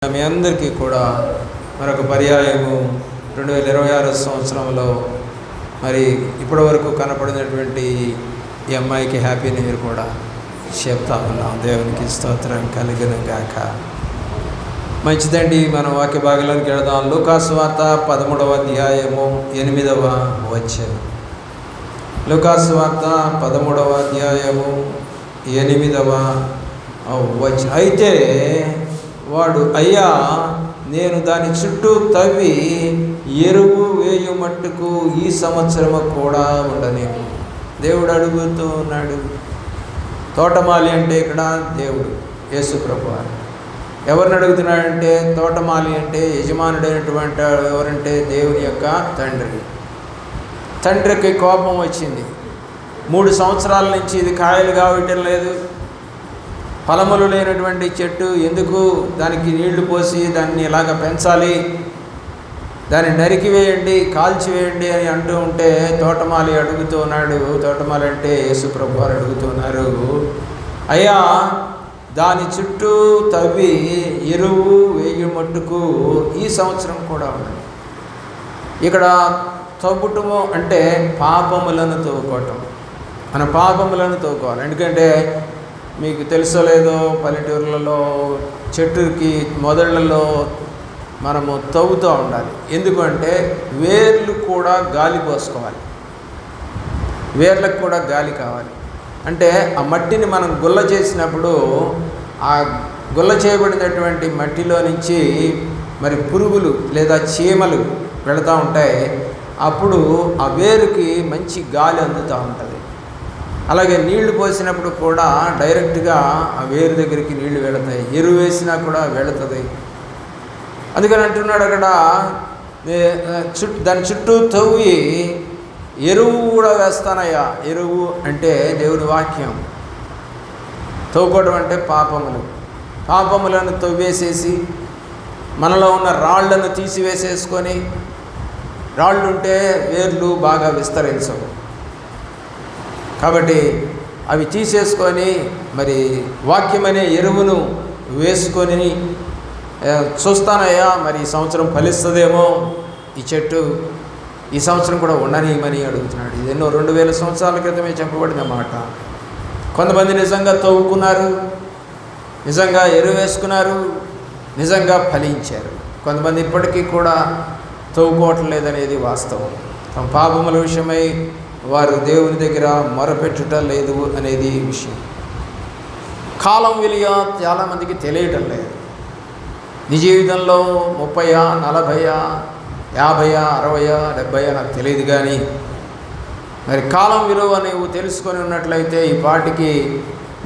మీ అందరికీ కూడా మరొక పర్యాయము 2026 సంవత్సరంలో మరి ఇప్పటి వరకు కనపడినటువంటి ఈ అమ్మాయికి హ్యాపీ న్యూ ఇయర్ కూడా చెప్తా ఉన్నాం. దేవునికి స్తోత్రం కలుగును గాక. మంచిదండి, మనం వాక్య భాగంలోకి వెళదాం. లూకాసు వార్త 13వ అధ్యాయము 8వ వచనం. లూకాసు వార్త 13వ అధ్యాయము 8వ వచనం. అయితే వాడు, అయ్యా, నేను దాని చుట్టూ తవ్వి ఎరువు వేయు మట్టుకు ఈ సంవత్సరము కూడా ఉండనేమో. దేవుడు అడుగుతూ ఉన్నాడు. తోటమాలి అంటే ఇక్కడ దేవుడు యేసు ప్రభువు. ఎవరిని అడుగుతున్నాడంటే, తోటమాలి అంటే యజమానుడైనటువంటి ఎవరంటే దేవుని యొక్క తండ్రి. తండ్రికి కోపం వచ్చింది. 3 సంవత్సరాల నుంచి ఇది కాయలు కావటం లేదు, ఫలములు లేనటువంటి చెట్టు, ఎందుకు దానికి నీళ్లు పోసి దాన్ని ఇలాగ పెంచాలి, దాన్ని నరికివేయండి, కాల్చివేయండి అని అంటూ ఉంటే తోటమాలి అడుగుతూ ఉన్నాడు. తోటమాలి అంటే యేసు ప్రభు వారు అడుగుతున్నారు, అయ్యా, దాని చుట్టూ తవ్వి ఎరువు వేయి మట్టుకు ఈ సంవత్సరం కూడా ఉన్నది. ఇక్కడ తవ్వుటము అంటే పాపములను తవ్వుకోవటం. మన పాపములను తవ్వుకోవాలి. ఎందుకంటే మీకు తెలుసో లేదో, పల్లెటూర్లలో చెట్టుకి మొదళ్లలో మనము తవ్వుతూ ఉండాలి. ఎందుకంటే వేర్లు కూడా గాలి పోసుకోవాలి, వేర్లకు కూడా గాలి కావాలి. అంటే ఆ మట్టిని మనం గుల్ల చేసినప్పుడు ఆ గుల్ల చేయబడినటువంటి మట్టిలో నుంచి మరి పురుగులు లేదా చీమలు వెళుతూ ఉంటాయి. అప్పుడు ఆ వేరుకి మంచి గాలి అందుతూ ఉంటుంది. అలాగే నీళ్లు పోసినప్పుడు కూడా డైరెక్ట్గా ఆ వేరు దగ్గరికి నీళ్లు వెళతాయి. ఎరువు వేసినా కూడా వెళుతుంది. అందుకని అంటున్నాడు అక్కడ, దాని చుట్టూ తవ్వి ఎరువు కూడా వేస్తానయ్యా. ఎరువు అంటే దేవుని వాక్యం. తవ్వుకోవడం అంటే పాపములను తవ్వేసేసి మనలో ఉన్న రాళ్లను తీసివేసేసుకొని, రాళ్ళు ఉంటే వేర్లు బాగా విస్తరించవు కాబట్టి అవి తీసేసుకొని మరి వాక్యమనే ఎరువును వేసుకొని చూస్తానయ్యా, మరి ఈ సంవత్సరం ఫలిస్తుందేమో ఈ చెట్టు, ఈ సంవత్సరం కూడా ఉండనీయమని అడుగుతున్నాడు. ఇది ఎన్నో 2000 సంవత్సరాల క్రితమే చెప్పబడిన మాట. కొంతమంది నిజంగా తవ్వుకున్నారు, నిజంగా ఎరువు వేసుకున్నారు, నిజంగా ఫలించారు. కొంతమంది ఇప్పటికీ కూడా తవ్వుకోవటం లేదనేది వాస్తవం. తమ పాపముల విషయమై వారు దేవుని దగ్గర మొరపెట్టుట లేదు అనేది విషయం. కాలం విలువ చాలామందికి తెలియటం లేదు. నీ జీవితంలో 30, 40, 50, 60, 70 నాకు తెలియదు, కానీ మరి కాలం విలువ నువ్వు తెలుసుకొని ఉన్నట్లయితే ఈ పాటికి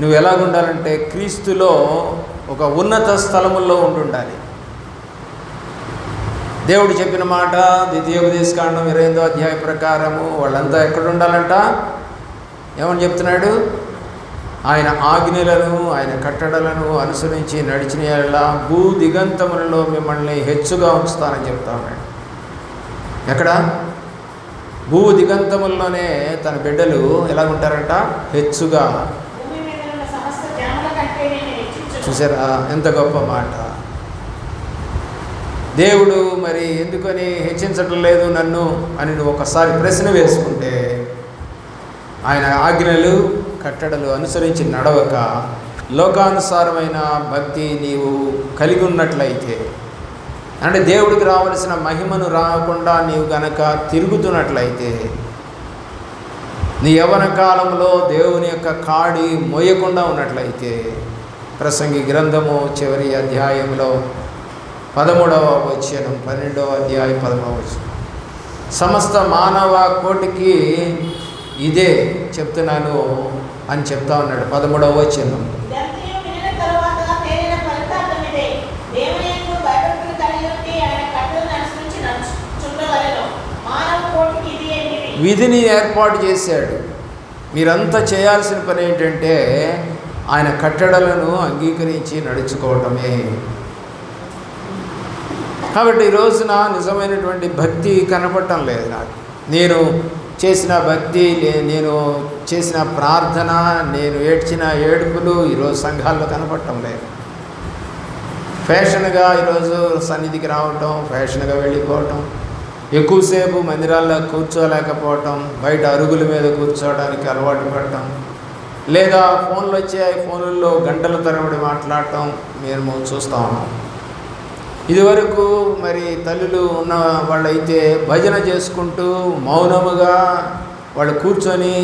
నువ్వు ఎలాగుండాలంటే క్రీస్తులో ఒక ఉన్నత స్థలముల్లో ఉండాలి. దేవుడు చెప్పిన మాట ద్వితీయోపదేశకాండం 28వ అధ్యాయ ప్రకారము వాళ్ళంతా ఎక్కడ ఉండాలంట? ఏమని చెప్తున్నాడు? ఆయన ఆజ్ఞలను, ఆయన కట్టడలను అనుసరించి నడిచిన యెడల భూ దిగంతములలో మిమ్మల్ని హెచ్చుగా ఉంచుతానని చెప్తా ఉన్నాడు. ఎక్కడ? భూ దిగంతముల్లోనే తన బిడ్డలు ఎలాగుంటారంట? హెచ్చుగా. చూసారా ఎంత గొప్ప మాట. దేవుడు మరి ఎందుకని హెచ్చించటం లేదు నన్ను అని నువ్వు ఒకసారి ప్రశ్న వేసుకుంటే, ఆయన ఆజ్ఞలు కట్టడలు అనుసరించి నడవక లోకానుసారమైన భక్తి నీవు కలిగి ఉన్నట్లయితే, అంటే దేవుడికి రావలసిన మహిమను రాకుండా నీవు గనక తిరుగుతున్నట్లయితే, నీ యవ్వన కాలంలో దేవుని యొక్క కాడి మోయకుండా ఉన్నట్లయితే, ప్రసంగి గ్రంథము చివరి అధ్యాయంలో 13వ వచనం, 12వ అధ్యాయం 13వ వచనం, సమస్త మానవ కోటికి ఇదే చెప్తున్నాను అని చెప్తా ఉన్నాడు. 13వ వచనం, విధిని ఏర్పాటు చేశాడు. మీరంతా చేయాల్సిన పని ఏంటంటే ఆయన కట్టడలను అంగీకరించి నడుచుకోవటమే. కాబట్టి ఈ రోజున నిజమైనటువంటి భక్తి కనపడటం లేదు నాకు. నేను చేసిన భక్తి, నేను చేసిన ప్రార్థన, నేను ఏడ్చిన ఏడుపులు ఈరోజు సంఘాల్లో కనపడటం లేదు. ఫ్యాషన్గా ఈరోజు సన్నిధికి రావటం, ఫ్యాషన్గా వెళ్ళిపోవటం, ఎక్కువసేపు మందిరాల్లో కూర్చోలేకపోవటం, బయట అరుగుల మీద కూర్చోవడానికి అలవాటు పడటం, లేదా ఫోన్లు వచ్చాయి, ఫోన్లలో గంటల తరబడి మాట్లాడటం మేము చూస్తూ ఉన్నాం. ఇదివరకు మరి తల్లులు ఉన్న వాళ్ళైతే భజన చేసుకుంటూ మౌనముగా వాళ్ళు కూర్చొని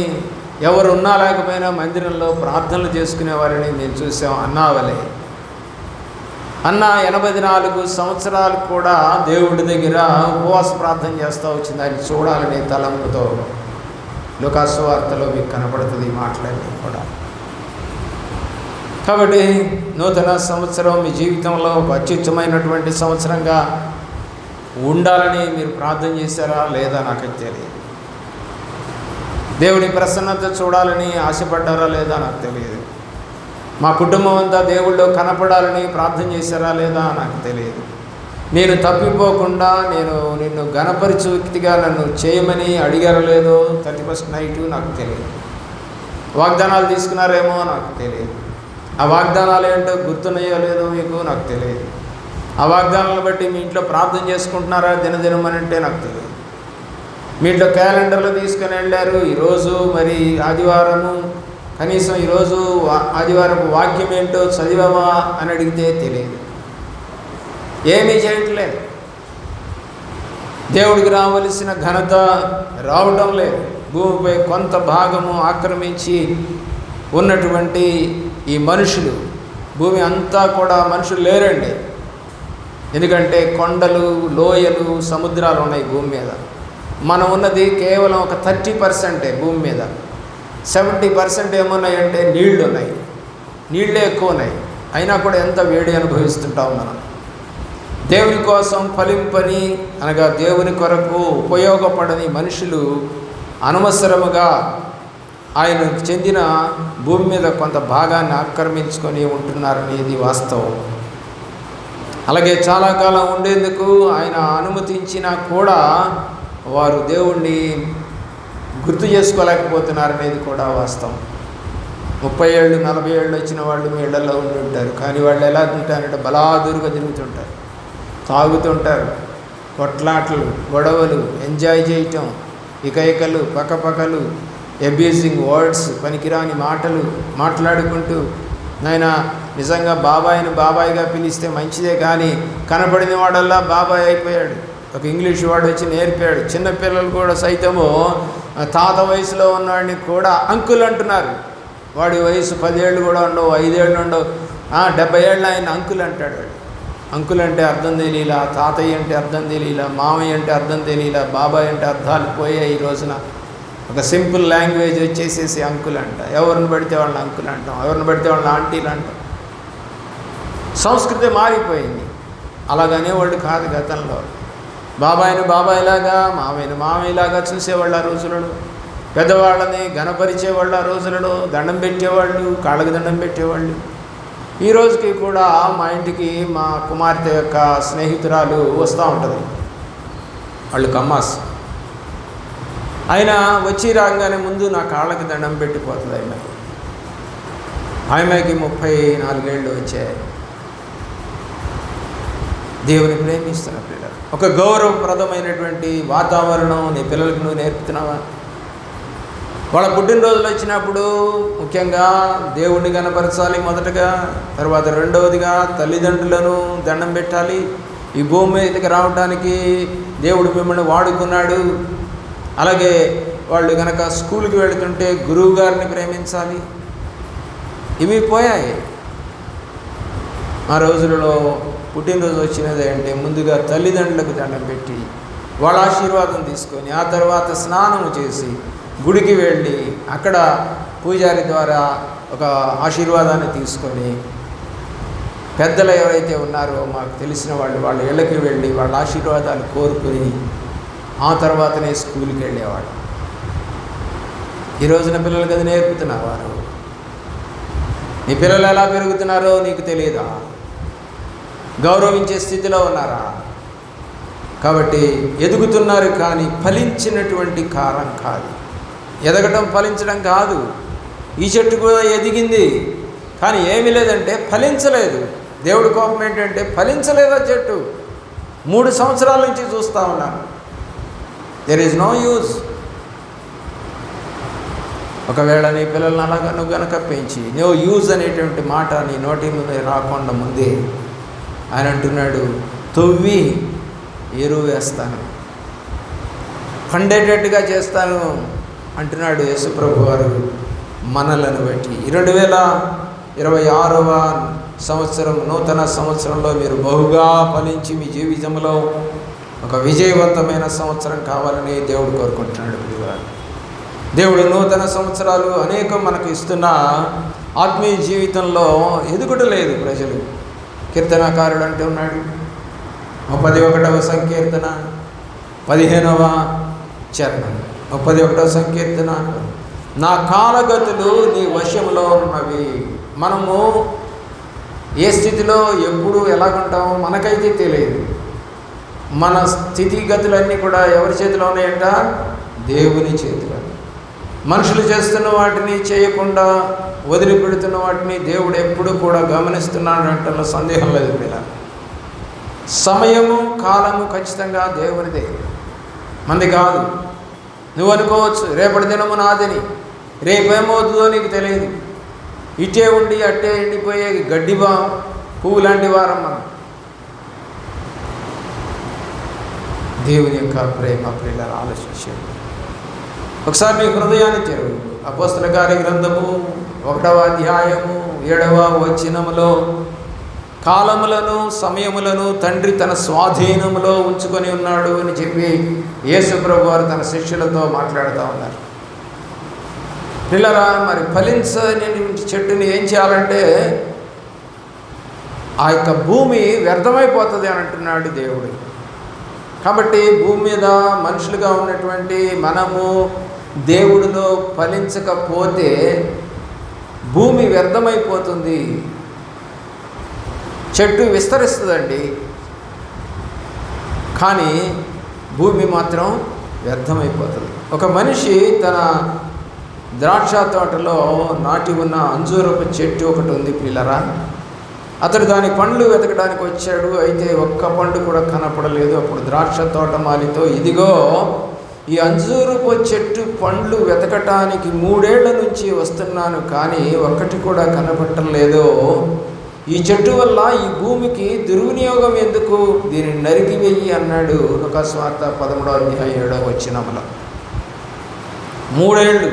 ఎవరు ఉన్నా లేకపోయినా మందిరంలో ప్రార్థనలు చేసుకునేవారని మేము చూసాం. అన్నావలే అన్న 84 సంవత్సరాలు కూడా దేవుడి దగ్గర ఉపవాస ప్రార్థన చేస్తూ వచ్చింది. ఆయన చూడాలనే తలంపుతో. లూకాసు సువార్తలో మీకు కనపడుతుంది ఈ మాటలన్నీ కూడా. కాబట్టి నూతన సంవత్సరం మీ జీవితంలో ఒక అత్యుత్తమైనటువంటి సంవత్సరంగా ఉండాలని మీరు ప్రార్థన చేశారా లేదా నాకైతే తెలియదు. దేవుని ప్రసన్నత చూడాలని ఆశపడ్డారా లేదా నాకు తెలియదు. మా కుటుంబం అంతా దేవుళ్ళో కనపడాలని ప్రార్థన చేశారా లేదా నాకు తెలియదు. నేను తప్పిపోకుండా నిన్ను ఘనపరిచే వ్యక్తిగా నన్ను చేయమని అడిగారో లేదో 31st నైట్ నాకు తెలియదు. వాగ్దానాలు తీసుకున్నారేమో నాకు తెలియదు. ఆ వాగ్దానాలు ఏంటో గుర్తున్నాయో లేదో మీకు నాకు తెలియదు. ఆ వాగ్దానాలను బట్టి మీ ఇంట్లో ప్రార్థన చేసుకుంటున్నారా దినదినమని అంటే నాకు తెలియదు. మీ ఇంట్లో క్యాలెండర్లో తీసుకొని వెళ్ళారు. ఈరోజు మరి ఆదివారము, కనీసం ఈరోజు ఆదివారపు వాక్యం ఏంటో చదివామా అని అడిగితే తెలియదు. ఏమీ చేయట్లేదు. దేవుడికి రావలసిన ఘనత రావడం లేదు. భూమిపై కొంత భాగము ఆక్రమించి ఉన్నటువంటి ఈ మనుషులు, భూమి అంతా కూడా మనుషులు లేరండి. ఎందుకంటే కొండలు, లోయలు, సముద్రాలు ఉన్నాయి భూమి మీద. మనం ఉన్నది కేవలం ఒక 30% భూమి మీద. 70% ఏమున్నాయంటే నీళ్లు ఉన్నాయి. నీళ్ళే ఎక్కువ ఉన్నాయి. అయినా కూడా ఎంత వేడి అనుభవిస్తుంటాం మనం. దేవుని కోసం ఫలింపని అనగా దేవుని కొరకు ఉపయోగపడని మనుషులు అనవసరముగా ఆయనకు చెందిన భూమి మీద కొంత భాగాన్ని ఆక్రమించుకొని ఉంటున్నారనేది వాస్తవం. అలాగే చాలా కాలం ఉండేందుకు ఆయన అనుమతించినా కూడా వారు దేవుణ్ణి గుర్తు చేసుకోలేకపోతున్నారనేది కూడా వాస్తవం. 30 ఏళ్ళు 40 ఏళ్ళు వచ్చిన వాళ్ళు మీ ఇళ్లలో ఉండి ఉంటారు. కానీ వాళ్ళు ఎలా తింటారంటే బలాదురుగా తిరుగుతుంటారు, తాగుతుంటారు, కొట్లాటలు, గొడవలు, ఎంజాయ్ చేయటం, ఇకైకలు, పక్కపక్కలు, అబ్యూజింగ్ వర్డ్స్, పనికిరాని మాటలు మాట్లాడుకుంటూ, నాయన నిజంగా బాబాయిని బాబాయిగా పిలిస్తే మంచిదే, కానీ కనపడిన వాడల్లా బాబాయ్ అయిపోయాడు. ఒక ఇంగ్లీష్ వాడు వచ్చి నేర్పాడు. చిన్నపిల్లలు కూడా సైతము తాత వయసులో ఉన్నవాడిని కూడా అంకుల్ అంటున్నారు. వాడి వయసు 10 ఏళ్ళు కూడా ఉండవు, 5 ఏళ్ళు ఉండవు, 70 ఏళ్ళు ఆయన అంకుల్ అంటాడు. వాడు అంకుల్ అంటే అర్థం తెలియలా, తాతయ్య అంటే అర్థం తెలియలా, మామయ్య అంటే అర్థం తెలియలా, బాబాయ్ అంటే అర్థాలు పోయాయి. ఈ రోజున ఒక సింపుల్ లాంగ్వేజ్ వచ్చేసేసి అంకుల్ అంట. ఎవరిని పడితే వాళ్ళని అంకుల్ అంటాం, ఎవరిని పడితే వాళ్ళని ఆంటీలు అంటాం. సంస్కృతి మారిపోయింది. అలాగనేవాళ్ళు కాదు గతంలో. బాబాయిని బాబాయిలాగా, మామయ్యని మామయ్యలాగా చూసేవాళ్ళు ఆ రోజులలో. పెద్దవాళ్ళని ఘనపరిచేవాళ్ళు ఆ రోజులలో. దండం పెట్టేవాళ్ళు, కాళ్ళకి దండం పెట్టేవాళ్ళు. ఈ రోజుకి కూడా మా ఇంటికి మా కుమార్తె యొక్క స్నేహితురాలు వస్తూ ఉంటుంది. వాళ్ళు కమ్మాస్. ఆయన వచ్చి రాగానే ముందు నా కాళ్ళకి దండం పెట్టిపోతుంది. ఆమెకి 34 ఏళ్ళు వచ్చాయి. దేవుని ప్రేమిస్తున్న పిల్లలు, ఒక గౌరవప్రదమైనటువంటి వాతావరణం నీ పిల్లలకు నువ్వు నేర్పుతున్నావా? వాళ్ళ పుట్టినరోజులు వచ్చినప్పుడు ముఖ్యంగా దేవుణ్ణి కనపరచాలి మొదటగా, తర్వాత రెండవదిగా తల్లిదండ్రులను దండం పెట్టాలి. ఈ భూమి మీదకి రావడానికి దేవుడు మిమ్మల్ని వాడుకున్నాడు. అలాగే వాళ్ళు కనుక స్కూల్కి వెళుతుంటే గురువు గారిని ప్రేమించాలి. ఇవి పోయాయి. ఆ రోజులలో పుట్టినరోజు వచ్చినది అంటే ముందుగా తల్లిదండ్రులకు దండం పెట్టి వాళ్ళ ఆశీర్వాదం తీసుకొని ఆ తర్వాత స్నానం చేసి గుడికి వెళ్ళి అక్కడ పూజారి ద్వారా ఒక ఆశీర్వాదాన్ని తీసుకొని పెద్దలు ఎవరైతే ఉన్నారో మాకు తెలిసిన వాళ్ళ ఇళ్ళకి వెళ్ళి వాళ్ళ ఆశీర్వాదాలు కోరుకుని ఆ తర్వాతనే స్కూల్కి వెళ్ళేవాడు. ఈ రోజున పిల్లలకి అది నేర్పుతున్నారు. నీ పిల్లలు ఎలా పెరుగుతున్నారో నీకు తెలియదా? గౌరవించే స్థితిలో ఉన్నారా? కాబట్టి ఎదుగుతున్నారు, కానీ ఫలించినటువంటి కారం కాదు. ఎదగటం ఫలించడం కాదు. ఈ చెట్టు కూడా ఎదిగింది, కానీ ఏమీ లేదంటే ఫలించలేదు. దేవుడి కోపం ఏంటంటే ఫలించలేదా చెట్టు. 3 సంవత్సరాల నుంచి చూస్తూ ఉన్నాను. There is no use. ఒకవేళ నీ పిల్లల్ని అలాగా నువ్వు గనక పెంచి నో యూజ్ అనేటువంటి మాట నీ నోటి ముందు రాకుండా ముందే ఆయన అంటున్నాడు, తవ్వి ఎరువు వేస్తాను, పండేటట్టుగా చేస్తాను అంటున్నాడు యేసుప్రభు వారు మనలను బట్టి. 2026వ సంవత్సరం నూతన సంవత్సరంలో మీరు బహుగా ఫలించి మీ జీవితంలో ఒక విజయవంతమైన సంవత్సరం కావాలని దేవుడు కోరుకుంటున్నాడు. దేవుడు నూతన సంవత్సరాలు అనేకం మనకు ఇస్తున్న ఆత్మీయ జీవితంలో ఎదుగుట లేదు ప్రజలు. కీర్తనకారుడు అంటున్నాడు 31వ సంకీర్తన 15వ చరణం 31వ సంకీర్తన, నా కాలగతులు నీ వశంలో ఉన్నవి. మనము ఏ స్థితిలో ఎప్పుడు ఎలాగుంటామో మనకైతే తెలియదు. మన స్థితిగతులన్నీ కూడా ఎవరి చేతిలో ఉన్నాయంట? దేవుని చేతిలో. మనుషులు చేస్తున్న వాటిని చేయకుండా వదిలిపెడుతున్న వాటిని దేవుడు ఎప్పుడు కూడా గమనిస్తున్నాడు అంటే సందేహం లేదు. పిల్ల సమయము కాలము ఖచ్చితంగా దేవునిదే, మంది కాదు. నువ్వు అనుకోవచ్చు రేపటి దినము నాదని, రేపేమవుతుందో నీకు తెలియదు. ఇటే ఉండి అట్టే ఎండిపోయే గడ్డిబా పువ్వు లాంటి వారం మనం. దేవుని యొక్క ప్రేమ ప్రియులను ఆలోచించాడు. ఒకసారి నీ హృదయాన్ని తెరువు. అపోస్తల కార్య గ్రంథము 1వ అధ్యాయము 7వ వచనములో కాలములను సమయములను తండ్రి తన స్వాధీనములో ఉంచుకొని ఉన్నాడు అని చెప్పి యేసుప్రభు వారు తన శిష్యులతో మాట్లాడుతూ ఉన్నారు. పిల్లరా, మరి ఫలించని చెట్టుని ఏం చేయాలంటే ఆ యొక్క భూమి వ్యర్థమైపోతుంది అని అంటున్నాడు దేవుడు. కాబట్టి భూమి మీద మనుషులుగా ఉన్నటువంటి మనము దేవుడిలో ఫలించకపోతే భూమి వ్యర్థమైపోతుంది. చెట్టు విస్తరిస్తుందండి, కానీ భూమి మాత్రం వ్యర్థమైపోతుంది. ఒక మనిషి తన ద్రాక్ష తోటలో నాటి ఉన్న అంజూరపు చెట్టు ఒకటి ఉంది పిల్లరా. అతడు దాని పండ్లు వెతకడానికి వచ్చాడు. అయితే ఒక్క పండు కూడా కనపడలేదు. అప్పుడు ద్రాక్ష తోటమాలితో, ఇదిగో ఈ అంజూరపు చెట్టు పండ్లు వెతకటానికి 3 ఏళ్ల నుంచి వస్తున్నాను, కానీ ఒక్కటి కూడా కనపడలేదు. ఈ చెట్టు వల్ల ఈ భూమికి దుర్వినియోగం ఎందుకు, దీనిని నరికివేయి అన్నాడు లూకాసు వార్త 13వ అధ్యాయం 7వ వచనంలో. 3 ఏళ్ళు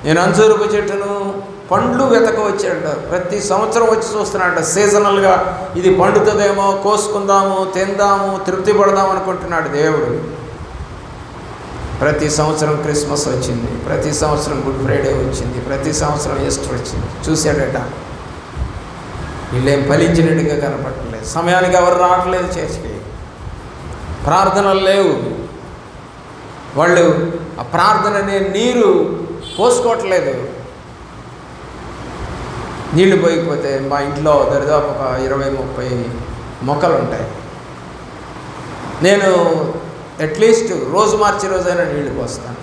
నేను అంజూరపు చెట్టును పండ్లు వెతక వచ్చాడ. ప్రతి సంవత్సరం వచ్చి చూస్తున్నాడు. సీజనల్గా ఇది పండుతుందేమో, కోసుకుందాము, తిందాము, తృప్తి పడదాము అనుకుంటున్నాడు దేవుడు. ప్రతి సంవత్సరం క్రిస్మస్ వచ్చింది, ప్రతి సంవత్సరం గుడ్ ఫ్రైడే వచ్చింది, ప్రతి సంవత్సరం ఈస్టర్ వచ్చింది. చూశాడట, వీళ్ళేం ఫలించినట్టుగా కనపడలేదు. సమయానికి ఎవరు రావట్లేదు చర్చికి, ప్రార్థనలు లేవు. వాళ్ళు ఆ ప్రార్థననే నీరు పోసుకోవట్లేదు. నీళ్లు పోయిపోతే మా ఇంట్లో దరిదాపు ఒక 20-30 మొక్కలు ఉంటాయి. నేను అట్లీస్ట్ రోజు మార్చి రోజైనా నీళ్లు పోస్తాను.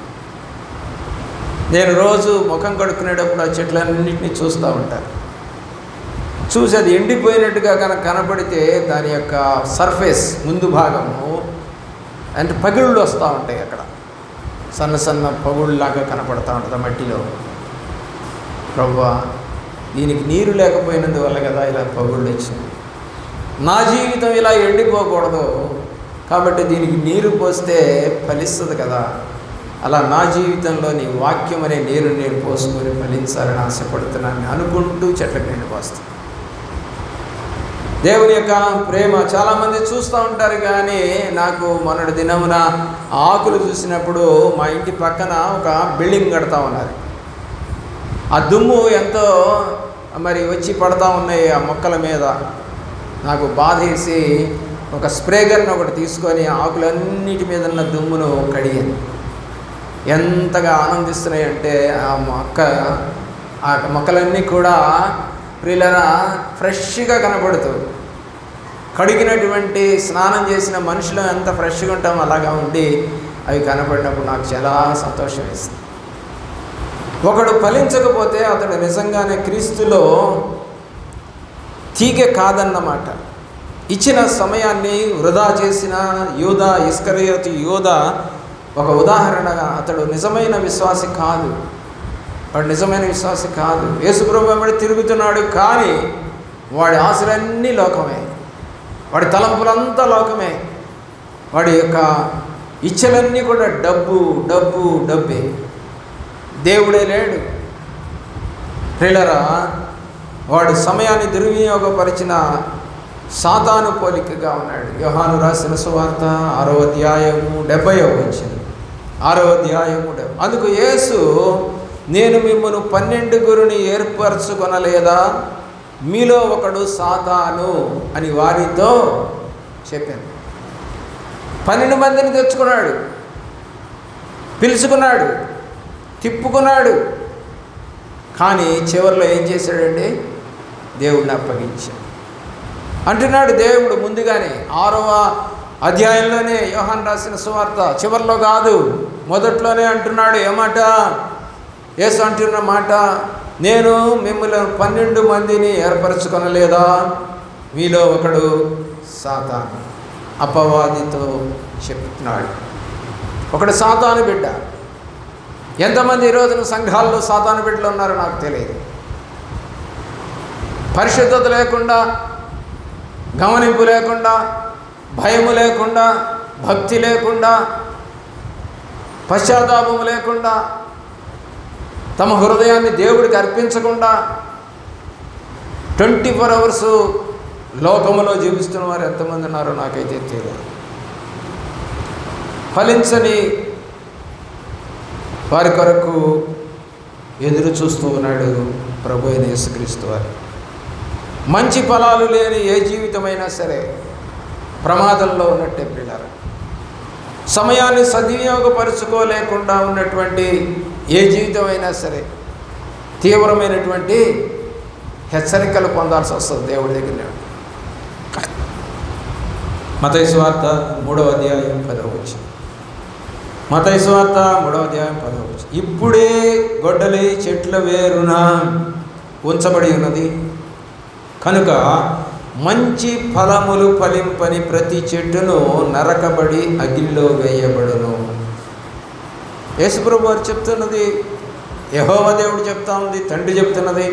నేను రోజు ముఖం కడుక్కునేటప్పుడు ఆ చెట్లన్నింటినీ చూస్తూ ఉంటాను. చూసి అది ఎండిపోయినట్టుగా కనుక కనపడితే దాని యొక్క సర్ఫేస్ ముందు భాగము అంటే పగుళ్ళు వస్తూ ఉంటాయి. అక్కడ సన్న సన్న పగుళ్ళలాగా కనపడుతూ ఉంటుంది మట్టిలో. ప్రభువా, దీనికి నీరు లేకపోయినందువల్ల కదా ఇలా పగుళ్ళు వచ్చింది. నా జీవితం ఇలా ఎండిపోకూడదు, కాబట్టి దీనికి నీరు పోస్తే ఫలిస్తుంది కదా. అలా నా జీవితంలో నీ వాక్యం అనే నీరు నేను పోసుకొని ఫలించాలని ఆశపడుతున్నాను అనుకుంటూ చెట్లకు నీళ్ళు పోస్తాను. దేవుని యొక్క ప్రేమ చాలామంది చూస్తూ ఉంటారు, కానీ నాకు మొన్నటి దినమున ఆకులు చూసినప్పుడు మా ఇంటి పక్కన ఒక బిల్డింగ్ కడతా ఉన్నారు. ఆ దుమ్ము ఎంతో మరి వచ్చి పడతా ఉన్నాయి ఆ మొక్కల మీద. నాకు బాధ వేసి ఒక స్ప్రే గన్ ఒకటి తీసుకొని ఆకులన్నిటి మీద ఉన్న దుమ్మును కడిగాను. ఎంతగా ఆనందిస్తున్నాయంటే ఆ మొక్కలన్నీ కూడా ప్రియులరా ఫ్రెష్గా కనపడుతూ, కడిగినటువంటి స్నానం చేసిన మనుషులు ఎంత ఫ్రెష్గా ఉంటామో అలాగా ఉండి అవి కనపడినప్పుడు నాకు చాలా సంతోషం వేస్తుంది. ఒకడు ఫలించకపోతే అతడు నిజంగానే క్రీస్తులో తీగ కాదన్నమాట. ఇచ్చిన సమయాన్ని వృధా చేసిన యూదా, ఇస్కరియోతు యూదా ఒక ఉదాహరణగా. అతడు నిజమైన విశ్వాసి కాదు, వాడు నిజమైన విశ్వాసి కాదు. యేసుప్రభు వెంబడి తిరుగుతున్నాడు, కానీ వాడి ఆశలన్నీ లోకమే, వాడి తలంపులంతా లోకమే, వాడి యొక్క ఇచ్చలన్నీ కూడా డబ్బు డబ్బు డబ్బే, దేవుడే లేడు. ప్రియులారా, వాడు సమయాన్ని దుర్వినియోగపరిచిన సాతాను పోలికగా ఉన్నాడు. యోహాను రాసిన సువార్త 6వ అధ్యాయము 70వ వచనం. 6వ అధ్యాయము 70. అందుకు యేసు, నేను మిమ్మల్ని 12 ఏర్పరచుకొనలేదా, మీలో ఒకడు సాతాను అని వారితో చెప్పాను. 12 మందిని తెచ్చుకున్నాడు, పిలుచుకున్నాడు, తిప్పుకున్నాడు. కానీ చివరిలో ఏం చేశాడండి? దేవుడిని అప్పగించాడు అంటున్నాడు దేవుడు. ముందుగానే 6వ అధ్యాయంలోనే యోహాను రాసిన సువార్త చివరిలో కాదు, మొదట్లోనే అంటున్నాడు. ఏమాట? యేసు అంటున్న మాట, నేను మిమ్మల్ని 12 మందిని ఏర్పరచుకొనలేదా, మీలో ఒకడు సాతాను, అపవాదితో చెప్తున్నాడు. ఒకడు సాతాను బిడ్డ. ఎంతమంది ఈరోజున సంఘాల్లో సాతాను బిడ్డలు ఉన్నారో నాకు తెలియదు. పరిశుద్ధత లేకుండా, గమనింపు లేకుండా, భయము లేకుండా, భక్తి లేకుండా, పశ్చాత్తాపము లేకుండా, తమ హృదయాన్ని దేవుడికి అర్పించకుండా 24 hours లోకములో జీవిస్తున్న వారు ఎంతమంది ఉన్నారో నాకైతే తెలియదు. ఫలించని వారి కొరకు ఎదురు చూస్తూ ఉన్నాడు ప్రభు అయిన యేసుక్రీస్తు వారు. మంచి ఫలాలు లేని ఏ జీవితమైనా సరే ప్రమాదంలో ఉన్నట్టే పిల్లలు. సమయాన్ని సద్వినియోగపరుచుకోలేకుండా ఉన్నటువంటి ఏ జీవితమైనా సరే తీవ్రమైనటువంటి హెచ్చరికలు పొందాల్సి వస్తుంది దేవుడి దగ్గర. మత్తయి సువార్త 3వ అధ్యాయం 10వ వచనం. మత్తయి సువార్త 3వ అధ్యాయం 10వ వచనం. ఇప్పుడే గొడ్డలి చెట్ల వేరున ఉంచబడి ఉన్నది కనుక మంచి ఫలములు ఫలింపని ప్రతి చెట్టును నరకబడి అగ్నిలో వేయబడును. యేసుప్రభు వారు చెప్తున్నది, యెహోవా దేవుడు చెప్తా ఉంది, తండ్రి చెప్తున్నది,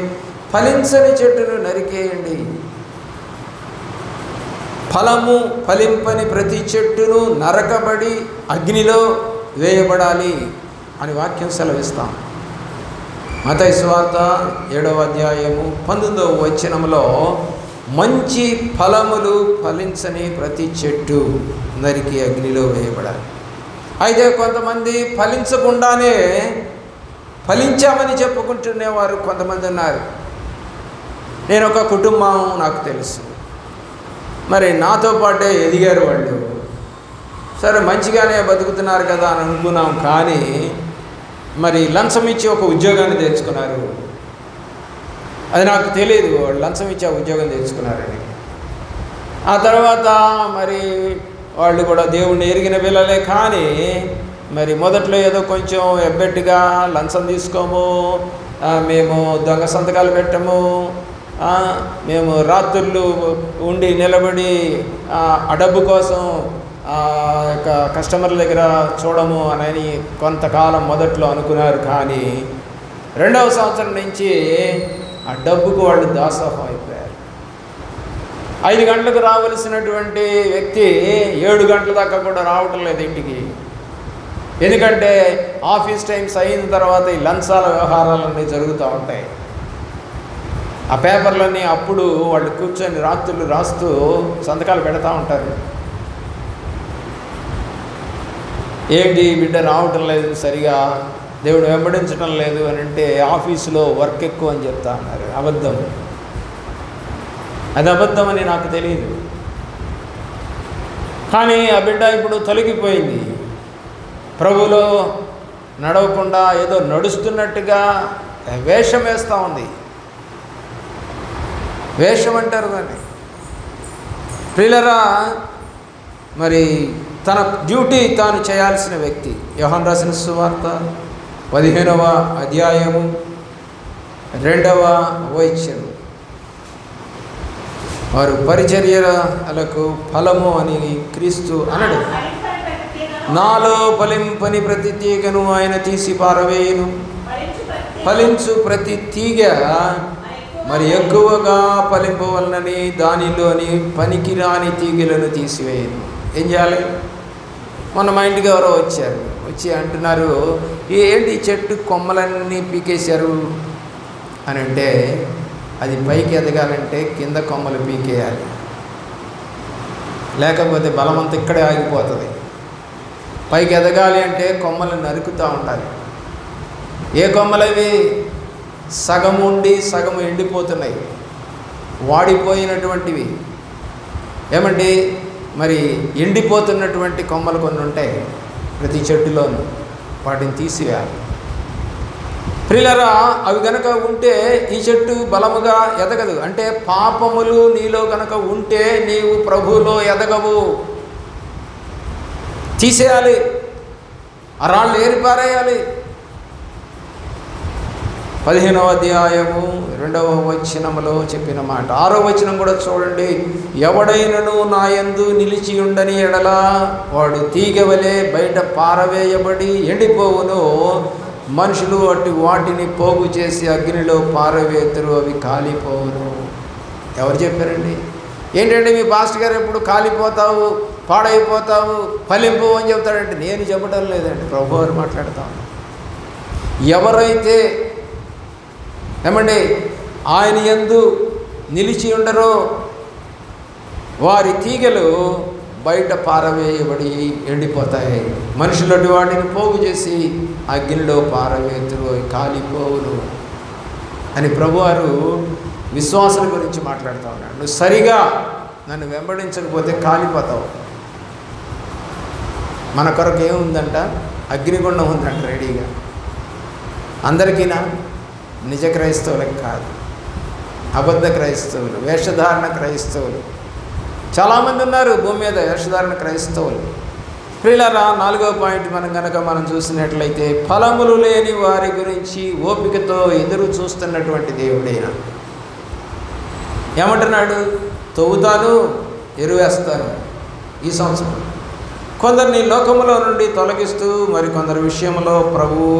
ఫలించని చెట్టును నరికేయండి. ఫలము ఫలింపని ప్రతి చెట్టును నరకబడి అగ్నిలో వేయబడాలి అని వాక్యం సెలవిస్తాం. మత్తయి సువార్త 7వ అధ్యాయము 19వ వచనంలో మంచి ఫలములు ఫలించని ప్రతి చెట్టు నరికి అగ్నిలో వేయబడాలి. అయితే కొంతమంది ఫలించకుండానే ఫలించామని చెప్పుకుంటునేవారు కొంతమంది ఉన్నారు. నేను ఒక కుటుంబం నాకు తెలుసు, మరి నాతో పాటే ఎదిగారు వాళ్ళు. సరే మంచిగానే బతుకుతున్నారు కదా అని అనుకున్నాం, కానీ మరి లంచం ఇచ్చి ఒక ఉద్యోగాన్ని తెచ్చుకున్నారు. అది నాకు తెలియదు, వాళ్ళు లంచం ఇచ్చి ఆ ఉద్యోగం తెచ్చుకున్నారని. ఆ తర్వాత మరి వాళ్ళు కూడా దేవుణ్ణి ఎరిగిన పిల్లలే, కానీ మరి మొదట్లో ఏదో కొంచెం ఎబ్బెట్టుగా లంచం తీసుకోము, మేము దొంగ సంతకాలు పెట్టము, మేము రాత్రుళ్ళు ఉండి నిలబడి ఆ డబ్బు కోసం యొక్క కస్టమర్ల దగ్గర చూడము అని కొంతకాలం మొదట్లో అనుకున్నారు. కానీ 2వ సంవత్సరం నుంచి ఆ డబ్బుకు వాళ్ళు దాసోహం అయిపోయారు. 5 గంటలకు రావలసినటువంటి వ్యక్తి 7 గంటల దాకా కూడా రావటం లేదు ఇంటికి. ఎందుకంటే ఆఫీస్ టైమ్స్ అయిన తర్వాత ఈ లంచాల వ్యవహారాలన్నీ జరుగుతూ ఉంటాయి. ఆ పేపర్లన్నీ అప్పుడు వాళ్ళు కూర్చొని రాత్రులు రాస్తూ సంతకాలు పెడతా ఉంటారు. ఏంటి బిడ్డ రావటం లేదు సరిగా, దేవుడు వెంబడించడం లేదు అని అంటే ఆఫీసులో వర్క్ ఎక్కువ అని చెప్తా అన్నారు. అబద్ధం. అది అబద్ధం అని నాకు తెలియదు. కానీ ఆ బిడ్డ ఇప్పుడు తొలగిపోయింది. ప్రభువులో నడవకుండా ఏదో నడుస్తున్నట్టుగా వేషం వేస్తూ ఉంది. వేషం అంటారు దాన్ని. ప్రియులరా, మరి తన డ్యూటీ తాను చేయాల్సిన వ్యక్తి. యోహాను రాసిన సువార్త 15వ అధ్యాయము 2వ వచనం. వారు పరిచర్యలకు ఫలము అని క్రీస్తు అనడు. నాలో ఫలింపని ప్రతి తీగను ఆయన తీసి పారవేయును. ఫలించు ప్రతి తీగ మరి ఎక్కువగా ఫలింపవలనని దానిలోని పనికిరాని తీగలను తీసివేయను. ఏం చేయాలి? మొన్న మా ఇంటికి ఎవరో వచ్చారు, వచ్చి అంటున్నారు, ఏంటి చెట్టు కొమ్మలన్నీ పీకేశారు అని అంటే, అది పైకి ఎదగాలంటే కింద కొమ్మలు పీకేయాలి, లేకపోతే బలమంతా ఇక్కడే ఆగిపోతుంది. పైకి ఎదగాలి అంటే కొమ్మలు నరుకుతూ ఉండాలి. ఏ కొమ్మలవి? సగం ఉండి సగం ఎండిపోతున్నాయి, వాడిపోయినటువంటివి. ఏమండి, మరి ఎండిపోతున్నటువంటి కొమ్మలు కొన్ని ఉంటాయి ప్రతి చెట్టులోనూ, వాటిని తీసివేయాలి. ప్రియులారా, అవి గనక ఉంటే ఈ చెట్టు బలముగా ఎదగదు. అంటే పాపములు నీలో గనక ఉంటే నీవు ప్రభువులో ఎదగవు. తీసేయాలి, ఆ రాళ్ళు ఏరిపారేయాలి. 15వ అధ్యాయము 2వ వచనములో చెప్పిన మాట. 6వ వచనం కూడా చూడండి. ఎవడైనను నా యందు నిలిచి ఉండని ఎడల వాడు తీగవలే బయట పారవేయబడి ఎండిపోవును. మనుషులు అటు వాటిని పోగు చేసి అగ్నిలో పారవేతురు, అవి కాలిపోవును. ఎవరు చెప్పారండి? ఏంటంటే మీ పాస్టర్ గారు ఎప్పుడు కాలిపోతావు, పాడైపోతావు, ఫలింపు అని చెప్తాడంటే నేను చెప్పడం లేదండి, ప్రభు వారు మాట్లాడతాను. ఎవరైతే ఏమండి ఆయన యందు నిలిచి ఉండరో వారి తీగలు బయట పారవేయబడి ఎండిపోతాయి. మనుషులటి వాటిని పోగు చేసి అగ్నిలో పారవేతురు, కాలిపోవును అని ప్రభువారు విశ్వాసుల గురించి మాట్లాడుతూ ఉన్నాడు. నువ్వు సరిగా నన్ను వెంబడించకపోతే కాలిపోతావు. మన కొరకు ఏముందంట? అగ్నిగుండం ఉందంట రెడీగా. అందరికీనా? నిజ క్రైస్తవులకు కాదు, అబద్ధ క్రైస్తవులు, వేషధారణ క్రైస్తవులు చాలామంది ఉన్నారు భూమి మీద, వేషధారణ క్రైస్తవులు. ప్రియులారా, 4వ పాయింట్ మనం చూసినట్లయితే, ఫలములు లేని వారి గురించి ఓపికతో ఎదురు చూస్తున్నటువంటి దేవుడైన ఏమంటున్నాడు? తవ్వుతాను, ఎరువేస్తాను. ఈ సంవత్సరం కొందరిని లోకములో నుండి తొలగిస్తూ మరికొందరి విషయంలో ప్రభువు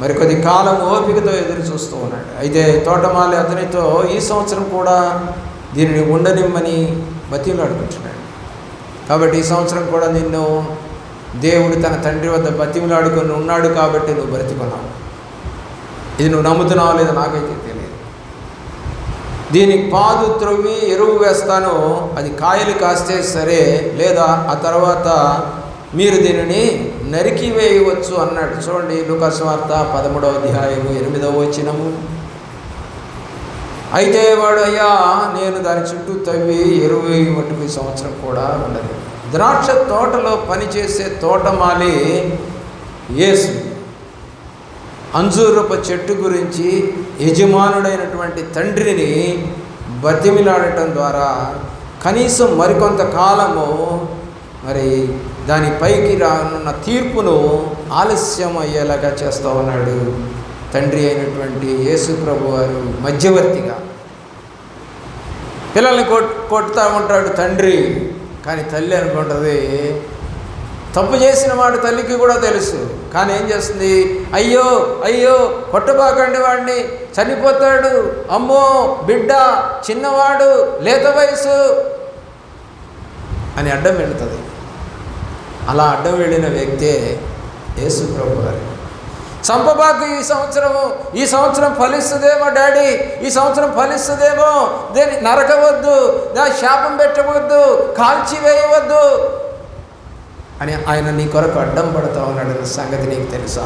మరికొద్ది కాలం ఓపికతో ఎదురు చూస్తూ ఉన్నాడు. అయితే తోటమాలి అతనితో ఈ సంవత్సరం కూడా దీనిని ఉండనిమ్మని బతిమలాడుకుంటున్నాడు. కాబట్టి ఈ సంవత్సరం కూడా నిన్ను దేవుడు తన తండ్రి వద్ద బతిమలాడుకొని ఉన్నాడు కాబట్టి నువ్వు బ్రతికున్నావు. ఇది నువ్వు నమ్ముతున్నావో లేదో నాకైతే తెలియదు. దీనికి పాదు త్రవ్వి ఎరువు వేస్తాను, అది కాయలు కాస్తే సరే, లేదా ఆ తర్వాత మీరు దీనిని నరికివేయవచ్చు అన్నాడు. చూడండి, లూకా సువార్త 13వ అధ్యాయము 8వ వచనము. అయితే వాడు, అయ్యా నేను దాని చుట్టూ తవ్వి ఎరువు వేయమట్టుకు ఈ సంవత్సరం కూడా ఉండదు. ద్రాక్ష తోటలో పనిచేసే తోటమాలి యేసు అంజూరపు చెట్టు గురించి యజమానుడైనటువంటి తండ్రిని బతిమిలాడటం ద్వారా కనీసం మరికొంత కాలము మరి దాని పైకి రానున్న తీర్పును ఆలస్యం అయ్యేలాగా చేస్తూ ఉన్నాడు తండ్రి అయినటువంటి యేసు ప్రభు వారు మధ్యవర్తిగా. పిల్లల్ని కొట్టుతూ ఉంటాడు తండ్రి, కానీ తల్లి అనుకుంటుంది తప్పు చేసిన వాడు తల్లికి కూడా తెలుసు, కానీ ఏం చేస్తుంది? అయ్యో అయ్యో కొట్టబాకండి, వాడిని చనిపోతాడు, అమ్మో బిడ్డ చిన్నవాడు, లేత వయసు అని అడ్డం వెళుతుంది. అలా అడ్డం వెళ్ళిన వ్యక్తే యేసు ప్రభు వారు. చంపబాకు, ఈ సంవత్సరం ఫలిస్తుందేమో డాడీ, ఈ సంవత్సరం ఫలిస్తుందేమో, దేని నరకవద్దు, దా శాపం పెట్టవద్దు, కాల్చివేయవద్దు అని ఆయన నీ కొరకు అడ్డం పడుతూ ఉన్నాడు. సంగతి నీకు తెలుసా?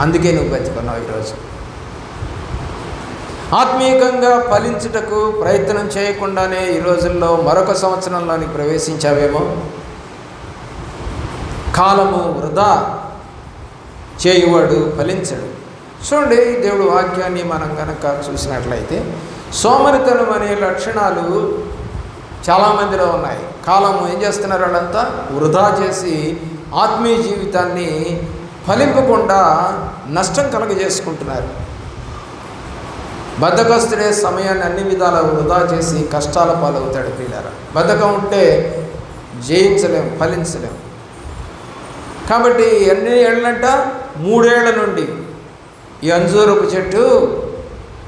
అందుకే నువ్వు బతికున్నావు ఈరోజు. ఆత్మీయంగా ఫలించుటకు ప్రయత్నం చేయకుండానే ఈ రోజుల్లో మరొక సంవత్సరంలోనికి ప్రవేశించావేమో. కాలము వృధా చేయువాడు ఫలించడు. చూడండి, దేవుడు వాక్యాన్ని మనం కనుక చూసినట్లయితే సోమరితనం అనే లక్షణాలు చాలామందిలో ఉన్నాయి. కాలము ఏం చేస్తున్నారు? వాళ్ళంతా వృధా చేసి ఆత్మీయ జీవితాన్ని ఫలింపకుండా నష్టం కలుగజేసుకుంటున్నారు. బద్ధకస్తుడే సమయాన్ని అన్ని విధాలా వృధా చేసి కష్టాల పాలవుతాడు ప్రియులారా. బద్ధకం ఉంటే జయించలేం, ఫలించలేం. కాబట్టి ఎన్ని ఏళ్ళంట? 3 ఏళ్ల నుండి ఈ అంజూరపు చెట్టు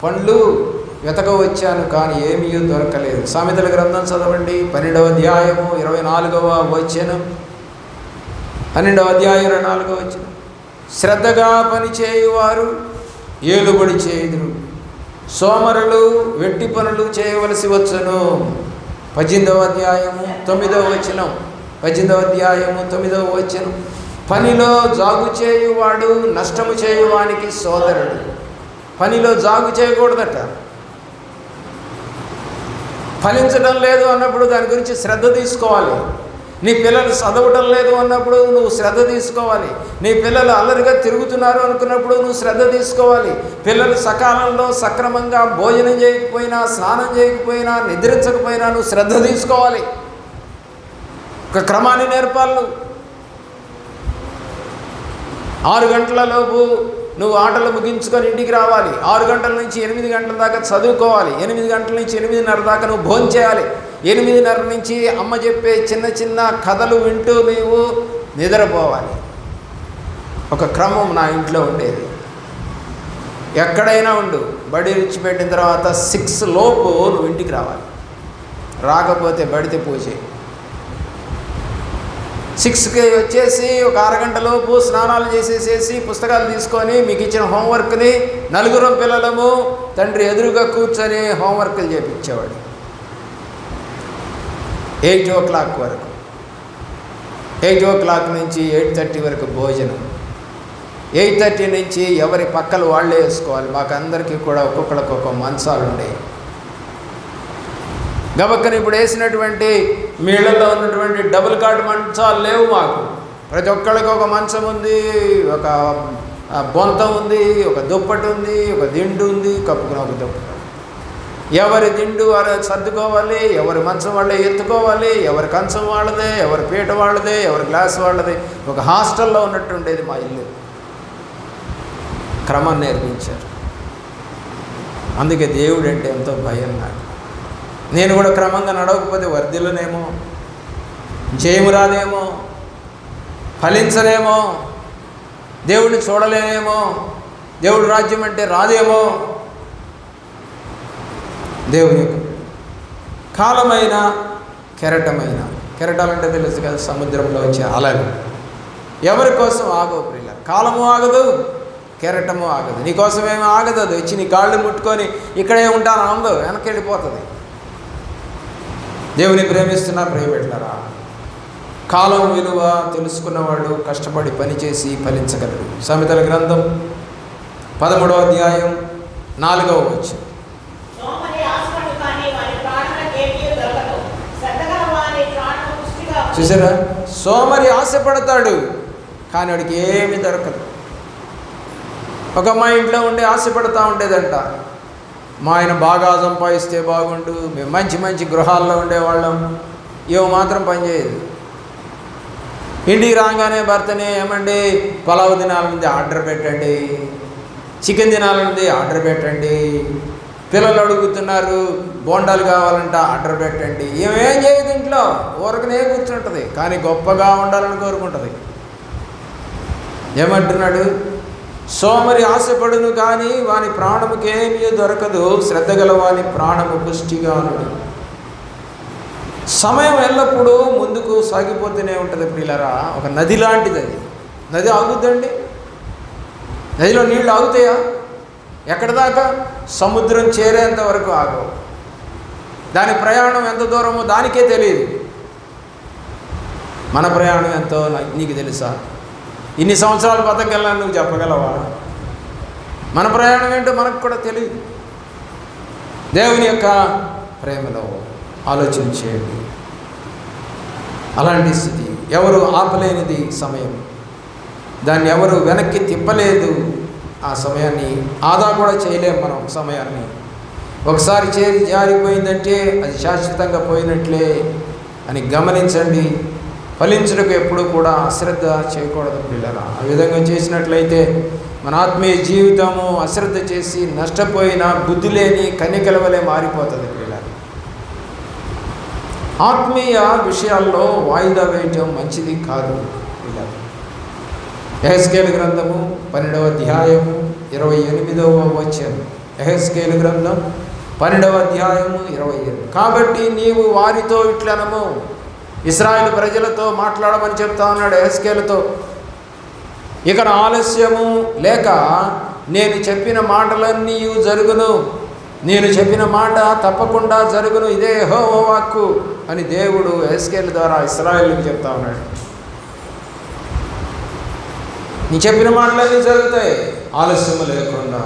పండ్లు వెతక వచ్చాను కానీ ఏమీ దొరకలేదు. సామెతల గ్రంథం చదవండి, 12వ అధ్యాయము 24వ వచనం. 12వ అధ్యాయం 24వ వచనం. శ్రద్ధగా పనిచేయువారు ఏలుబడి చేయుదురు, సోమరులు వెట్టి పనులు చేయవలసి వచ్చును. 18వ అధ్యాయము 9వ వచనం. 18వ అధ్యాయము 9వ వచనం. పనిలో జాగు చేయువాడు నష్టము చేయువానికి సోదరుడు. పనిలో జాగు చేయకూడదట. ఫలించడం లేదు అన్నప్పుడు దాని గురించి శ్రద్ధ తీసుకోవాలి. నీ పిల్లలు చదవటం లేదు అన్నప్పుడు నువ్వు శ్రద్ధ తీసుకోవాలి. నీ పిల్లలు అల్లరిగా తిరుగుతున్నారు అనుకున్నప్పుడు నువ్వు శ్రద్ధ తీసుకోవాలి. పిల్లలు సకాలంలో సక్రమంగా భోజనం చేయకపోయినా, స్నానం చేయకపోయినా, నిద్రించకపోయినా నువ్వు శ్రద్ధ తీసుకోవాలి. ఒక క్రమాన్ని నేర్పాలి. నువ్వు 6 గంటలలోపు నువ్వు ఆటలు ముగించుకొని ఇంటికి రావాలి. 6 గంటల నుంచి 8 గంటల దాకా చదువుకోవాలి. 8 గంటల నుంచి 8:30 దాకా నువ్వు భోజనం చేయాలి. 8:30 నుంచి అమ్మ చెప్పే చిన్న చిన్న కథలు వింటూ నీవు నిద్రపోవాలి. ఒక క్రమం నా ఇంట్లో ఉండేది. ఎక్కడైనా ఉండు, బడి విడిచిపెట్టిన తర్వాత 6 లోపు నువ్వు ఇంటికి రావాలి. రాకపోతే బడితే పూజ. 6కి వచ్చేసి ఒక అరగంటలోపు స్నానాలు చేసేసేసి పుస్తకాలు తీసుకొని మీకు ఇచ్చిన హోంవర్క్ని 4 పిల్లలము తండ్రి ఎదురుగా కూర్చొని హోంవర్క్లు చేయించేవాడు. 8 o'clock వరకు. 8 o'clock నుంచి 8:30 వరకు భోజనం. 8:30 నుంచి ఎవరి పక్కలు వాళ్ళే వేసుకోవాలి. మాకు అందరికీ కూడా ఒక్కొక్కరికి ఒక్కొక్క మంచాలు ఉండేవి. గబక్కని ఇప్పుడు వేసినటువంటి మీళ్ళల్లో ఉన్నటువంటి డబుల్ కాట్ మంచాలు లేవు మాకు. ప్రతి ఒక్కరికి ఒక మంచం ఉంది, ఒక బొంతం ఉంది, ఒక దుప్పటి ఉంది, ఒక దిండు ఉంది, కప్పుకుని ఒక దుప్పటి. ఎవరి దిండు వారు సర్దుకోవాలి, ఎవరి మంచం వాళ్ళే ఎత్తుకోవాలి, ఎవరి కంచం వాళ్ళదే, ఎవరి పీట వాళ్ళదే, ఎవరి గ్లాస్ వాళ్ళదే. ఒక హాస్టల్లో ఉన్నట్టు ఉండేది మా ఇల్లు. క్రమం నేర్పించారు. అందుకే దేవుడు అంటే ఎంతో భయం నాకు. నేను కూడా క్రమంగా నడవకపోతే వర్ధిల్లనేమో, జయము రాదేమో, ఫలించలేమో, దేవుడిని చూడలేనేమో, దేవుడి రాజ్యం అంటే రాదేమో. దేవుని యొక్క కాలమైన కెరటమైన, కెరటాలంటే తెలుసు కదా, సముద్రంలో వచ్చే అలలు. ఎవరి కోసం ఆగవు ప్రియుల. కాలము ఆగదు, కెరటము ఆగదు. నీకోసం ఏమి ఆగదు. అది వచ్చి నీ కాళ్ళు ముట్టుకొని ఇక్కడే ఉంటాను అందో వెనక్కి వెళ్ళిపోతుంది. దేవుని ప్రేమిస్తున్నా, ప్రేమిట్లారా. కాలం విలువ తెలుసుకున్నవాడు కష్టపడి పనిచేసి ఫలించగలడు. సామెతల గ్రంథం 13వ అధ్యాయం 4వ వచనం. చూసారా? సోమరి ఆశపడతాడు కానీ వాడికి ఏమీ దొరకదు. ఒక అమ్మాయి ఇంట్లో ఉండి ఆశపడతా ఉండేదంట, మా ఆయన బాగా సంపాదిస్తే బాగుండు, మేము మంచి మంచి గృహాల్లో ఉండేవాళ్ళం. ఏమో మాత్రం పనిచేయదు. ఇంటికి రాగానే భర్తని ఏమండి పలావ్ దినాలనుంది ఆర్డర్ పెట్టండి, చికెన్ దినాలనుంది ఆర్డర్ పెట్టండి, పిల్లలు అడుగుతున్నారు బోండాలు కావాలంట ఆర్డర్ పెట్టండి. ఏమేం చేయదు ఇంట్లో, ఊరకనే కూర్చుంటుంది కానీ గొప్పగా ఉండాలని కోరుకుంటుంది. ఏమంటున్నాడు? సోమరి ఆశపడును కానీ వాని ప్రాణముకేమీ దొరకదు, శ్రద్ధ గల వాని ప్రాణము పుష్టిగా ఉన్నది. సమయం ఎల్లప్పుడూ ముందుకు సాగిపోతూనే ఉంటుంది ప్రియులారా. ఒక నది లాంటిది అది. నది ఆగుద్దండి? నదిలో నీళ్ళు ఆగుతాయా? ఎక్కడి దాకా? సముద్రం చేరేంత వరకు ఆగవు. దాని ప్రయాణం ఎంత దూరమో దానికే తెలియదు. మన ప్రయాణం ఎంతో నీకు తెలుసా? ఇన్ని సంవత్సరాలు బతకగలను నువ్వు చెప్పగలవా? మన ప్రయాణం ఏంటో మనకు కూడా తెలియదు. దేవుని యొక్క ప్రేమలో ఆలోచించేయండి. అలాంటి స్థితి ఎవరు ఆపలేనిది సమయం. దాన్ని ఎవరు వెనక్కి తిప్పలేదు. ఆ సమయాన్ని ఆదా కూడా చేయలేము మనం. సమయాన్ని ఒకసారి జారిపోయిందంటే అది శాశ్వతంగా పోయినట్లే అని గమనించండి. ఫలించుటకు ఎప్పుడు కూడా అశ్రద్ధ చేయకూడదు పిల్లరా. ఆ విధంగా చేసినట్లయితే మన ఆత్మీయ జీవితము అశ్రద్ధ చేసి నష్టపోయిన బుద్ధి లేని కన్యకల వలె మారిపోతుంది పిల్లలు. ఆత్మీయ విషయాల్లో వాయిదా వేయటం మంచిది కాదు పిల్లలు. యెహెజ్కేలు గ్రంథము 12వ అధ్యాయము 28వ వచనం. యెహెజ్కేలు గ్రంథం 12వ అధ్యాయము 28. కాబట్టి నీవు వారితో ఇట్లనము, ఇశ్రాయేలు ప్రజలతో మాట్లాడమని చెప్తా ఉన్నాడు యెహెజ్కేలుతో. ఇక్కడ ఆలస్యము లేక నేను చెప్పిన మాటలన్నీ జరుగును, నేను చెప్పిన మాట తప్పకుండా జరుగును, ఇదే యెహోవా వాక్కు అని దేవుడు యెహెజ్కేలు ద్వారా ఇశ్రాయేలుకి చెప్తా ఉన్నాడు. నీ చెప్పిన మాటలన్నీ జరుగుతాయి, ఆలస్యము లేకుండా.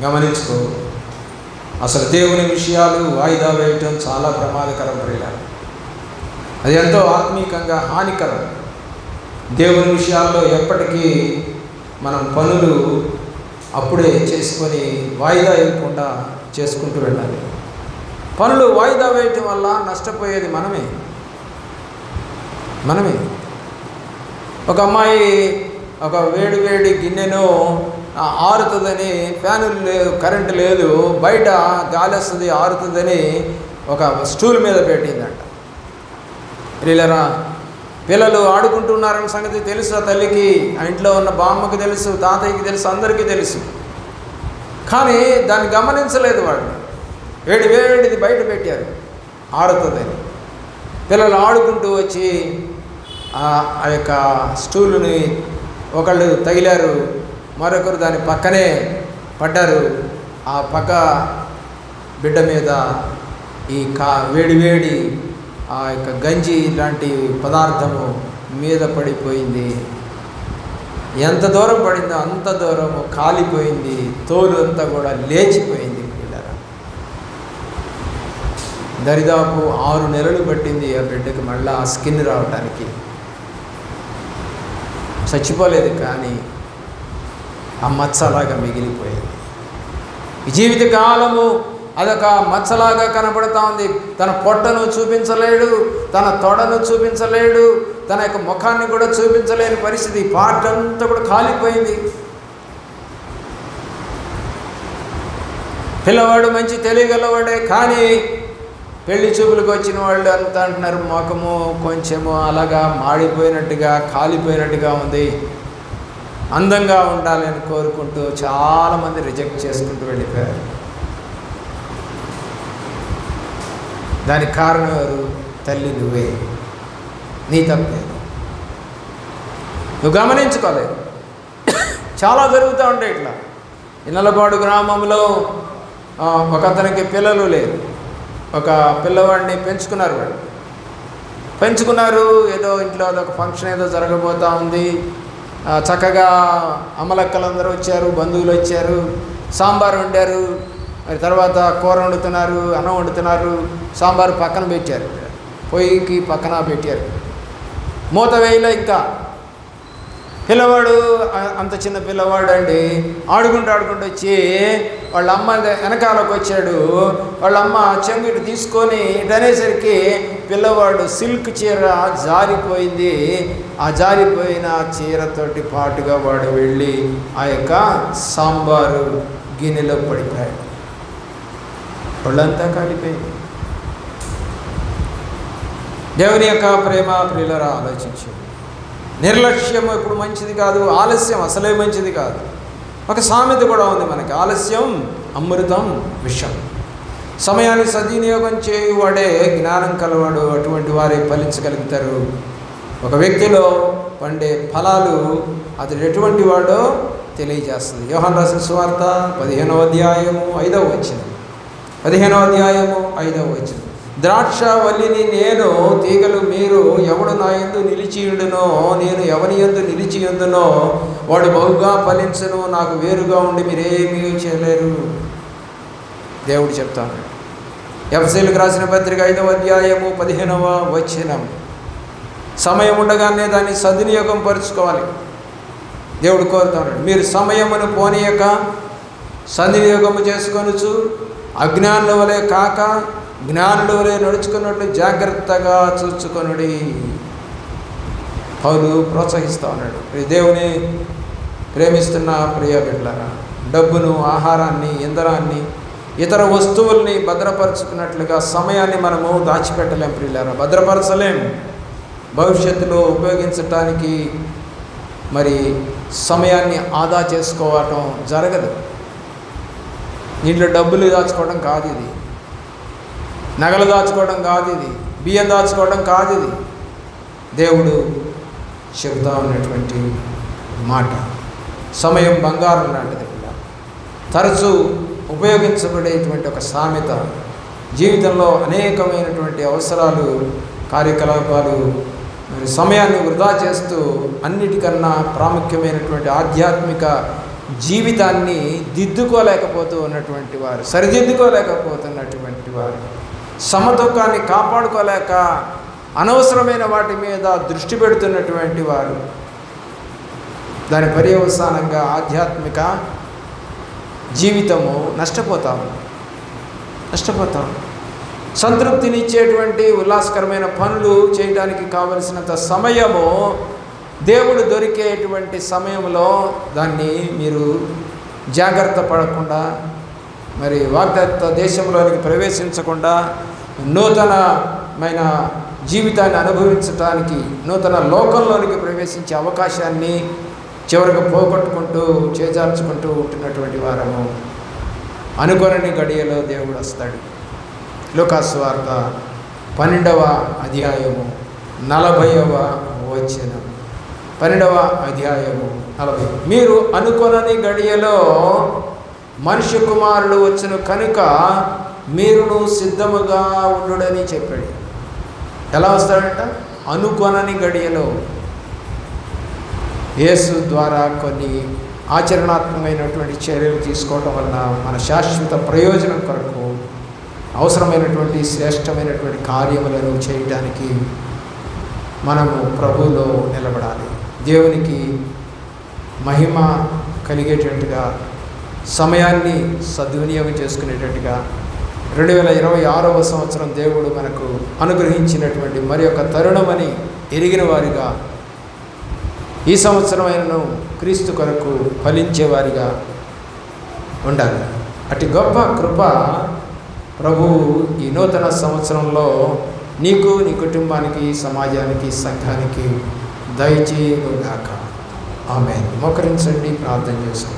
గమనించుకో, అసలు దేవుని విషయాలు వాయిదా వేయటం చాలా ప్రమాదకరం ప్రియులారా. అది ఎంతో ఆత్మీయంగా హానికరం. దేవుని విషయాల్లో ఎప్పటికీ మనం పనులు అప్పుడే చేసుకొని వాయిదా ఇవ్వకుండా చేసుకుంటూ వెళ్ళాలి. పనులు వాయిదా వేయటం వల్ల నష్టపోయేది మనమే. ఒక అమ్మాయి ఒక వేడి గిన్నెను ఆరుతుందని, ఫ్యానులు లేవు, కరెంటు లేదు, బయట గాలి వస్తుంది ఆరుతుందని ఒక స్టూల్ మీద పెట్టిందంట. పిల్లరా, పిల్లలు ఆడుకుంటున్నారన్న సంగతి తెలుసు ఆ తల్లికి, ఆ ఇంట్లో ఉన్న బామ్మకి తెలుసు, తాతయ్యకి తెలుసు, అందరికీ తెలుసు. కానీ దాన్ని గమనించలేదు వాళ్ళు. వేడిది బయట పెట్టారు ఆరుతుందని. పిల్లలు ఆడుకుంటూ వచ్చి ఆ యొక్క స్టూలుని ఒకళ్ళు తగిలారు, మరొకరు దాని పక్కనే పడ్డారు. ఆ పక్క బిడ్డ మీద ఈ వేడి ఆ యొక్క గంజి లాంటి పదార్థము మీద పడిపోయింది. ఎంత దూరం పడిందో అంత దూరము కాలిపోయింది, తోలు అంతా కూడా లేచిపోయింది పిల్లరా. దరిదాపు 6 నెలలు పట్టింది ఆ బిడ్డకి మళ్ళీ ఆ స్కిన్ రావటానికి. చచ్చిపోలేదు, కానీ ఆ మచ్చ అలాగా మిగిలిపోయింది. ఈ జీవితకాలము అదొక మచ్చలాగా కనబడుతూ ఉంది. తన పొట్టను చూపించలేడు, తన తొడను చూపించలేడు, తన యొక్క ముఖాన్ని కూడా చూపించలేని పరిస్థితి. పార్ట్ అంతా కూడా కాలిపోయింది. పిల్లవాడు మంచి తెలియగలవాడే, కానీ పెళ్లి చూపులకు వచ్చిన వాళ్ళు అంతా అంటున్నారు ముఖము కొంచెము అలాగా మాడిపోయినట్టుగా కాలిపోయినట్టుగా ఉంది, అందంగా ఉండాలని కోరుకుంటూ చాలామంది రిజెక్ట్ చేసుకుంటూ వెళ్ళిపోయారు. దానికి కారణం ఎవరు? తల్లి నువ్వే. నీ తప్పలేదు, నువ్వు గమనించుకోలేదు. చాలా జరుగుతూ ఉంటాయి ఇట్లా. ఇన్నలపాడు గ్రామంలో ఒక అతనికి పిల్లలు లేరు. ఒక పిల్లవాడిని పెంచుకున్నారు. ఏదో ఇంట్లో అదొక ఫంక్షన్ ఏదో జరగబోతూ ఉంది. చక్కగా అమ్మలక్కలందరూ వచ్చారు, బంధువులు వచ్చారు, సాంబార్ వండారు. మరి తర్వాత కూర వండుతున్నారు, అన్నం వండుతున్నారు. సాంబారు పక్కన పెట్టారు, పొయ్యికి పక్కన పెట్టారు. మూత వేయలే. ఇంకా పిల్లవాడు అంత చిన్న పిల్లవాడు అండి, ఆడుకుంటూ వచ్చి వాళ్ళ అమ్మ వెనకాలకు వచ్చాడు. వాళ్ళ అమ్మ చెంగిటి తీసుకొని అనేసరికి పిల్లవాడు సిల్క్ చీర జారిపోయింది. ఆ జారిపోయిన చీరతోటి పాటుగా వాడు వెళ్ళి ఆ యొక్క సాంబారు గిన్నెలో పడిపోయాడు. వాళ్ళంతా కాలిపోయింది. దేవుని యొక్క ప్రేమ ప్రియులరా, ఆలోచించు. నిర్లక్ష్యం ఎప్పుడు మంచిది కాదు, ఆలస్యం అసలే మంచిది కాదు. ఒక సామెత కూడా ఉంది మనకి, ఆలస్యం అమృతం విషం. సమయాన్ని సద్వినియోగం చేయువాడే జ్ఞానం కలవాడు, అటువంటి వారే ఫలించగలుగుతారు. ఒక వ్యక్తిలో పండే ఫలాలు అతడు ఎటువంటి వాడో తెలియజేస్తుంది. యోహాను రాసిన సువార్త 15వ అధ్యాయము 5వ వచనం. 15వ అధ్యాయము 5వ వచనం. ద్రాక్షవల్లిని నేను, తీగలు మీరు. ఎవడు నా యందు నిలిచియుండునో, నేను ఎవని యందు నిలిచియుందునో వాడు బహుగా ఫలించును. నాకు వేరుగా ఉండి మీరేమీ చేయలేరు. దేవుడు చెప్తాను. ఎఫెసీయులకు రాసిన పత్రిక 5వ అధ్యాయము 15వ వచనం. సమయం ఉండగానే దాన్ని సద్వినియోగం పరుచుకోవాలి. దేవుడు కోరుతాడు, మీరు సమయమును పోనీయక సద్వినియోగము చేసుకొనుచు అజ్ఞానుల వలె కాక జ్ఞానుల వలె నడుచుకున్నట్లు జాగ్రత్తగా చూచుకొనుడి. పౌలు ప్రోత్సహిస్తూ ఉన్నాడు. దేవుని ప్రేమిస్తున్న ప్రియ బిడ్డలారా, డబ్బును, ఆహారాన్ని, ఇంధనాన్ని, ఇతర వస్తువుల్ని భద్రపరుచుకున్నట్లుగా సమయాన్ని మనము దాచిపెట్టలేం ప్రియులారా, భద్రపరచలేం. భవిష్యత్తులో ఉపయోగించటానికి మరి సమయాన్ని ఆదా చేసుకోవటం జరగదు. ఇంట్లో డబ్బులు దాచుకోవడం కాదు ఇది, నగలు దాచుకోవడం కాదు ఇది, బియ్యం దాచుకోవడం కాదు ఇది. దేవుడు చెబుతా ఉన్నటువంటి మాట, సమయం బంగారం లాంటిది. తరచూ ఉపయోగించబడేటువంటి ఒక సామెత. జీవితంలో అనేకమైనటువంటి అవసరాలు, కార్యకలాపాలు, మరి సమయాన్ని వృధా చేస్తూ అన్నిటికన్నా ప్రాముఖ్యమైనటువంటి ఆధ్యాత్మిక జీవితాన్ని దిద్దుకోలేకపోతూ ఉన్నటువంటి వారు, సరిదిద్దుకోలేకపోతున్నటువంటి వారు, సమతూకాన్ని కాపాడుకోలేక అనవసరమైన వాటి మీద దృష్టి పెడుతున్నటువంటి వారు, దాని పర్యవసానంగా ఆధ్యాత్మిక జీవితము నష్టపోతాము. సంతృప్తినిచ్చేటువంటి ఉల్లాసకరమైన పనులు చేయడానికి కావలసినంత సమయము దేవుడు దొరికేటువంటి సమయంలో దాన్ని మీరు జాగ్రత్త పడకుండా, మరి వాగ్దత్త దేశంలోనికి ప్రవేశించకుండా, నూతనమైన జీవితాన్ని అనుభవించటానికి, నూతన లోకంలోనికి ప్రవేశించే అవకాశాన్ని చివరికి పోగొట్టుకుంటూ చేజార్చుకుంటూ ఉంటున్నటువంటి వారము. అనుకోని గడియలో దేవుడు వస్తాడు. లూకాసు వార్త 12వ అధ్యాయము 40వ వచనం. 12వ అధ్యాయము 40. మీరు అనుకోని గడియలో మనుష్య కుమారుడు వచ్చును కనుక మీరును సిద్ధముగా ఉండుడని చెప్పాడు. ఎలా వస్తాడంట? అనుకోని గడియలో. యేసు ద్వారా కొన్ని ఆచరణాత్మకమైనటువంటి చర్యలు తీసుకోవటం వలన మన శాశ్వత ప్రయోజనం కొరకు అవసరమైనటువంటి శ్రేష్టమైనటువంటి కార్యములను చేయటానికి మనము ప్రభువులో నిలబడాలి. దేవునికి మహిమ కలిగేటట్టుగా, సమయాన్ని సద్వినియోగం చేసుకునేటట్టుగా 2026వ సంవత్సరం దేవుడు మనకు అనుగ్రహించినటువంటి మరి ఒక తరుణమని ఎరిగిన వారిగా ఈ సంవత్సరమైనను క్రీస్తు కొరకు ఫలించేవారిగా ఉండాలి. అటు గొప్ప కృప ప్రభువు ఈ నూతన సంవత్సరంలో నీకు, నీ కుటుంబానికి, సమాజానికి, సంఘానికి దయచేయుగాక. ఆమేన్. మోకరించండి, ప్రార్థన చేస్తాం.